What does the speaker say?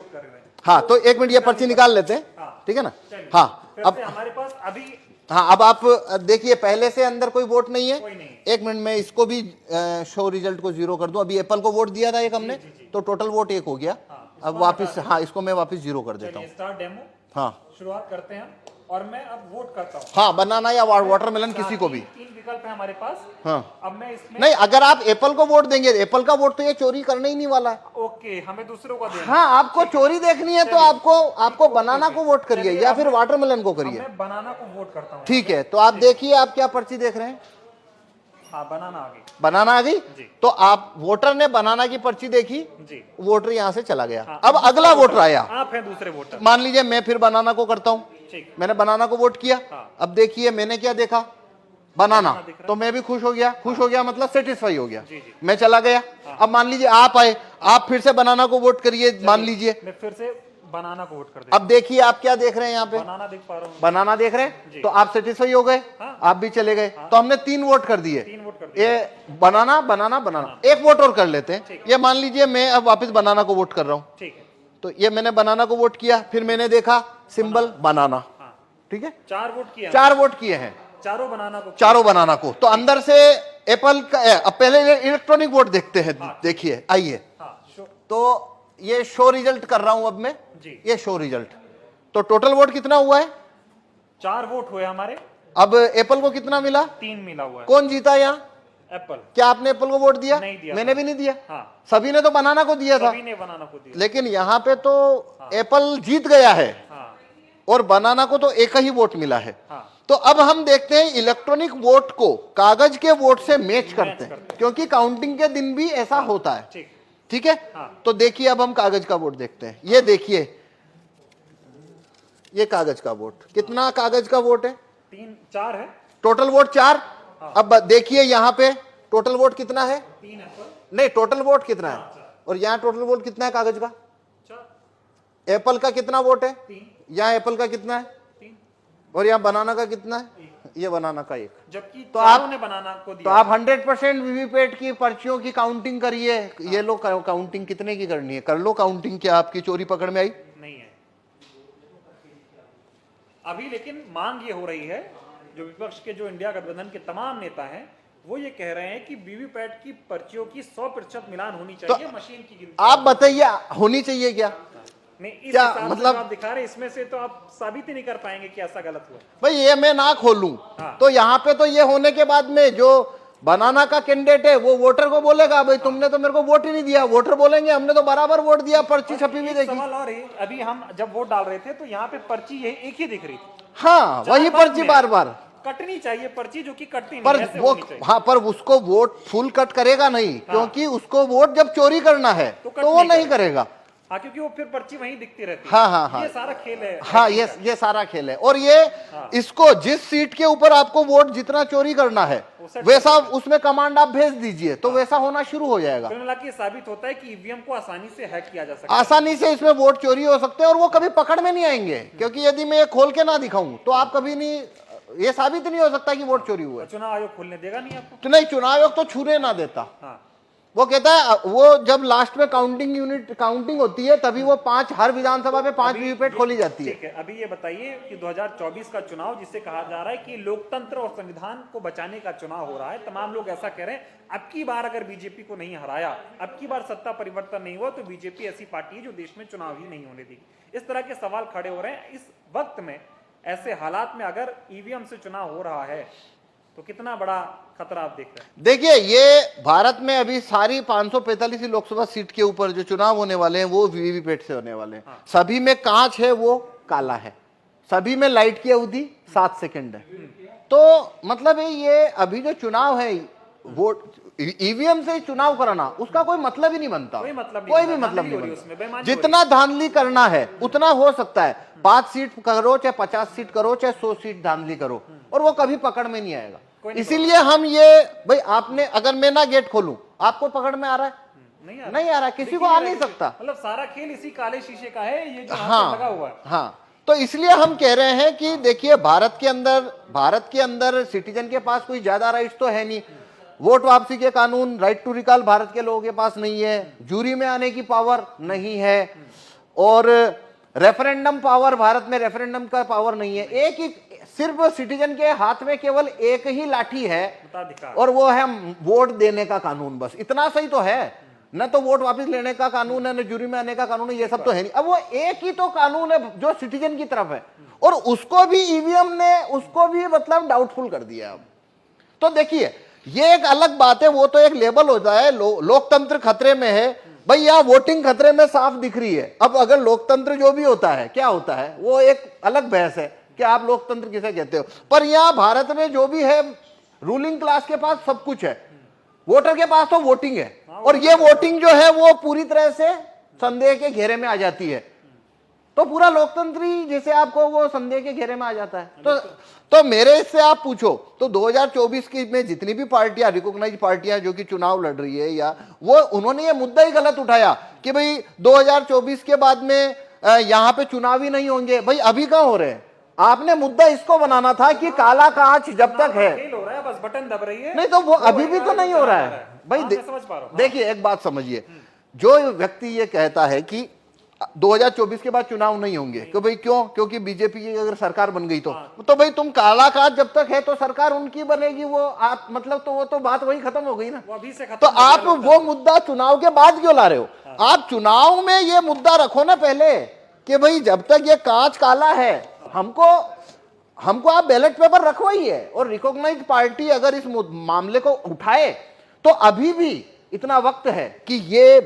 Vote कर रहे हैं। हाँ, तो एक मिनट ये पर्ची निकाल लेते हैं, हाँ, ठीक है ना। चलिए। हाँ, फिर अब से हमारे पास अभी हाँ, अब आप देखिए पहले से अंदर कोई वोट नहीं है। कोई नहीं। एक मिनट में इसको भी शो रिजल्ट को 0 कर दूं। अभी एप्पल को वोट दिया था एक हमने, तो टोटल वोट 1 हो गया। अब वापस, हाँ, इसको मैं वापस 0 कर देता चलिए हूँ। स्टार्ट डेमो हाँ शुरुआत करते हैं और मैं अब वोट करता हूँ। हाँ, बनाना या वाटरमेलन किसी को भी। 3 विकल्प है हमारे पास। हाँ, अब मैं इसमें नहीं, अगर आप एप्पल को वोट देंगे, एप्पल का वोट तो ये चोरी करने ही नहीं वाला है। ओके, हमें दूसरों का देना। हाँ, आपको चोरी देखनी है तो आपको बनाना को वोट करिए या फिर वाटरमेलन को अब करिए। मैं बनाना को वोट करता हूँ। ठीक है, तो आप देखिए आप क्या पर्ची देख रहे हैं। हाँ, बनाना आ गई। बनाना आ गई। जी। तो आप वोटर ने बनाना की पर्ची देखी, जी। वोटर यहां से चला गया। हाँ, अब अगला वोटर आया। आप हैं दूसरे वोटर। मान लीजिए मैं फिर बनाना को करता हूं। ठीक। मैंने बनाना को वोट किया। हाँ। अब देखिए मैंने क्या देखा, बनाना, दिख रहा है। तो मैं भी खुश हो गया। खुश हो गया मतलब सेटिस्फाई हो गया। जी, जी। मैं चला गया। अब मान लीजिए आप आए, आप फिर से बनाना को वोट करिए, मान लीजिए। मैं फिर से बनाना को वोट कर देता अब देखिए आप क्या देख रहे हैं यहाँ पे, हूँ। बनाना देख पा रहा हूँ। बनाना देख रहे जी। हैं, तो आप सेटिस्फाई हो गए। हाँ। आप भी चले गए। तो हमने 3 वोट कर दिए। 3 वोट कर दिए। ये बनाना बनाना बनाना, एक वोट और कर लेते हैं। ये मान लीजिए मैं अब वापस बनाना को वोट कर रहा हूं। ठीक है। तो ये मैंने बनाना को वोट किया, फिर मैंने देखा सिंबल बनाना। हाँ, ठीक है, 4 वोट किए। 4 वोट किए हैं, चारों बनाना को। चारों बनाना को। तो अंदर से एप्पल का, अब पहले इलेक्ट्रॉनिक वोट देखते हैं। देखिए आइए, हाँ, तो ये शो रिजल्ट कर रहा हूं अब मैं। जी। ये शो रिजल्ट, तो टोटल वोट कितना हुआ है? 4 वोट हुए हमारे। अब एप्पल को कितना मिला? 3 मिला हुआ है। कौन जीता यहाँ? एप्पल। क्या आपने एप्पल को वोट दिया? नहीं दिया। मैंने भी नहीं दिया। हाँ, सभी ने तो बनाना को दिया था। सभी ने बनाना को दिया। लेकिन यहाँ पे तो एप्पल जीत गया है हाँ, और बनाना को तो एक ही वोट मिला है। हाँ। तो अब हम देखते हैं इलेक्ट्रॉनिक वोट को कागज के वोट से मैच करते हैं, क्योंकि काउंटिंग के दिन भी ऐसा होता है। ठीक। ठीक है। हाँ। तो देखिए अब हम कागज का वोट देखते हैं। ये देखिए, ये कागज का वोट, कितना कागज का वोट है? 4 है। Total vote 4। अब देखिए यहाँ पे टोटल वोट कितना है? 3 एप्पल। नहीं, टोटल वोट कितना है? और यहाँ टोटल वोट कितना है कागज का? 4। एप्पल का कितना वोट है? 3। यहाँ एप्पल का कितना है? 3। और यहाँ बनाना का कितना है? ये बनाना का 1। जबकि तो चारों आप ने बनाना को दिया। तो आप 100% वीवीपैट की पर्चियों की काउंटिंग करिए। ये लो काउंटिंग कितने की करनी है, कर लो काउंटिंग। क्या आपकी चोरी पकड़ में आई? नहीं है अभी, लेकिन मांग ये हो रही है, जो विपक्ष के, जो इंडिया गठबंधन के तमाम नेता हैं, वो ये कह रहे हैं कि वीवीपैट की पर्चियों की 100% मिलान होनी चाहिए। मशीन की गिनती आप बताइए होनी चाहिए क्या? नहीं, इस क्या हिसाब से मतलब? जो आप दिखा रहे हैं, इसमें से तो आप साबित ही नहीं कर पाएंगे कि ऐसा गलत हुआ। भाई ये मैं ना खोलूं हाँ। तो यहाँ पे तो ये होने के बाद में जो बनाना का कैंडिडेट है वो वोटर को बोलेगा भाई तुमने तो मेरे को वोट ही नहीं दिया। वोटर बोलेंगे हमने तो बराबर वोट दिया, पर्ची छपी हुई देखी। सवाल और है, अभी हम जब वोट डाल रहे थे तो यहाँ पे पर्ची ये एक ही दिख रही थी। हाँ, वही पर्ची बार बार कटनी चाहिए पर्ची, जो कि कटती पर नहीं, ऐसे वो, होनी चाहिए। हाँ, पर उसको वोट फुल कट करेगा नहीं, क्योंकि उसको वोट जब चोरी करना है तो वो नहीं करेगा। हाँ, क्योंकि वो फिर पर्ची वहीं दिखती रहती है। हाँ हाँ हाँ, ये सारा खेल है। हाँ, ये सारा खेल है। और ये इसको जिस सीट के ऊपर आपको वोट जितना चोरी करना है वैसा उसमें कमांड आप भेज दीजिए तो वैसा होना शुरू हो जाएगा। कुल मिला के साबित होता है कि ईवीएम को आसानी से हैक किया जा सकता है। आसानी से इसमें वोट चोरी हो सकते हैं और वो कभी पकड़ में नहीं आएंगे, क्योंकि यदि मैं ये खोल के ना दिखाऊं तो आप कभी नहीं, ये साबित नहीं हो सकता कि वोट चोरी हुआ है। चुनाव आयोग खोलने देगा नहीं आपको? तो नहीं, चुनाव आयोग तो छूने ना देता। हाँ, वो कहता है, वो जब लास्ट में काउंटिंग होती है तभी वो 5, हर विधानसभा में 5 वीवीपैट खोली जाती है। ठीक है। अभी ये बताइए कि 2024 का चुनाव, जिसे कहा जा रहा है कि लोकतंत्र और संविधान को बचाने का चुनाव हो रहा है, तमाम लोग ऐसा कह रहे हैं, अब की बार अगर बीजेपी को नहीं हराया, अब की बार सत्ता परिवर्तन नहीं हुआ, तो बीजेपी ऐसी पार्टी है जो देश में चुनाव ही नहीं होने देगी। इस तरह के सवाल खड़े हो रहे हैं। इस वक्त में, ऐसे हालात में अगर ईवीएम से चुनाव हो रहा है तो कितना बड़ा खतरा आप देख रहे हैं? देखिए, ये भारत में अभी सारी 545 लोकसभा सीट के ऊपर जो चुनाव होने वाले हैं वो वीवीपैट से होने वाले हैं। हाँ। सभी में कांच है, वो काला है। सभी में लाइट की अवधि 7 सेकंड है। तो मतलब ये अभी जो चुनाव है, वोट ईवीएम से चुनाव कराना, उसका कोई मतलब ही नहीं बनता। कोई भी मतलब नहीं बनता। जितना धांधली करना है उतना हो सकता है। 5 सीट करो चाहे 50 सीट करो चाहे 100 सीट धांधली करो, और वो कभी पकड़ में नहीं आएगा। इसीलिए हम ये, भाई आपने, अगर मैं ना गेट खोलूं आपको पकड़ में आ रहा है? नहीं आ रहा, किसी को आ नहीं सकता। मतलब सारा खेल इसी काले शीशे का है, ये जो हाँ, लगा हुआ है। हाँ, तो इसलिए हम कह रहे हैं कि देखिए, भारत के अंदर सिटीजन के पास कोई ज्यादा राइट्स तो है नहीं। वोट वापसी के कानून, राइट टू रिकॉल भारत के लोगों के पास नहीं है। जूरी में आने की पावर नहीं है। और रेफरेंडम पावर, भारत में रेफरेंडम का पावर नहीं है। एक ही सिर्फ सिटीजन के हाथ में केवल एक ही लाठी है मताधिकार। और वो है वोट देने का कानून, बस इतना सही तो है। न तो वोट वापस लेने का कानून है, न जुरी में आने का कानून है, ये सब तो है नहीं। अब वो एक ही तो कानून है जो सिटीजन की तरफ है, और उसको भी ईवीएम ने उसको भी मतलब डाउटफुल कर दिया। अब तो देखिए ये एक अलग बात है, वो तो एक लेबल होता है लोकतंत्र खतरे में है। भाई यहाँ वोटिंग खतरे में साफ दिख रही है। अब अगर लोकतंत्र जो भी होता है क्या होता है, वो एक अलग बहस है कि आप लोकतंत्र किसे कहते हो। पर यहाँ भारत में जो भी है, रूलिंग क्लास के पास सब कुछ है, वोटर के पास तो वोटिंग है, और ये वोटिंग जो है वो पूरी तरह से संदेह के घेरे में आ जाती है। तो पूरा लोकतंत्र ही जैसे आपको वो संदेह के घेरे में आ जाता है। तो मेरे से आप पूछो तो 2024 की में जितनी भी पार्टियां, रिकॉग्नाइज पार्टियां जो कि चुनाव लड़ रही है, या वो उन्होंने ये मुद्दा ही गलत उठाया कि भाई 2024 के बाद में यहाँ पे चुनाव ही नहीं होंगे। भाई अभी कहाँ हो रहे हैं? आपने मुद्दा इसको बनाना था कि काला कांच जब तक है, फेल हो रहा है, बस बटन दब रही है। नहीं तो वो अभी भी तो नहीं हो रहा है। भाई मैं समझ पा रहा हूं। देखिए एक बात समझिए, जो व्यक्ति ये कहता है कि 2024 के बाद चुनाव नहीं होंगे, कि भाई क्यों? क्योंकि बीजेपी की अगर सरकार बन गई तो भाई तुम काला कांच जब तक है तो सरकार उनकी बनेगी, वो आप मतलब तो वो तो बात वही खत्म हो गई ना। वो अभी से खत्म तो हो गया आप लोकतंत्र। वो मुद्दा चुनाव के बाद क्यों ला रहे हो? आप चुनाव में ये मुद्दा रखो ना पहले कि भाई जब तक ये कांच काला है, हमको आप बैलेट पेपर रखवाइए। और रिकॉग्नाइज्ड पार्टी अगर इस मामले को उठाए तो अभी भी इतना वक्त है कि ये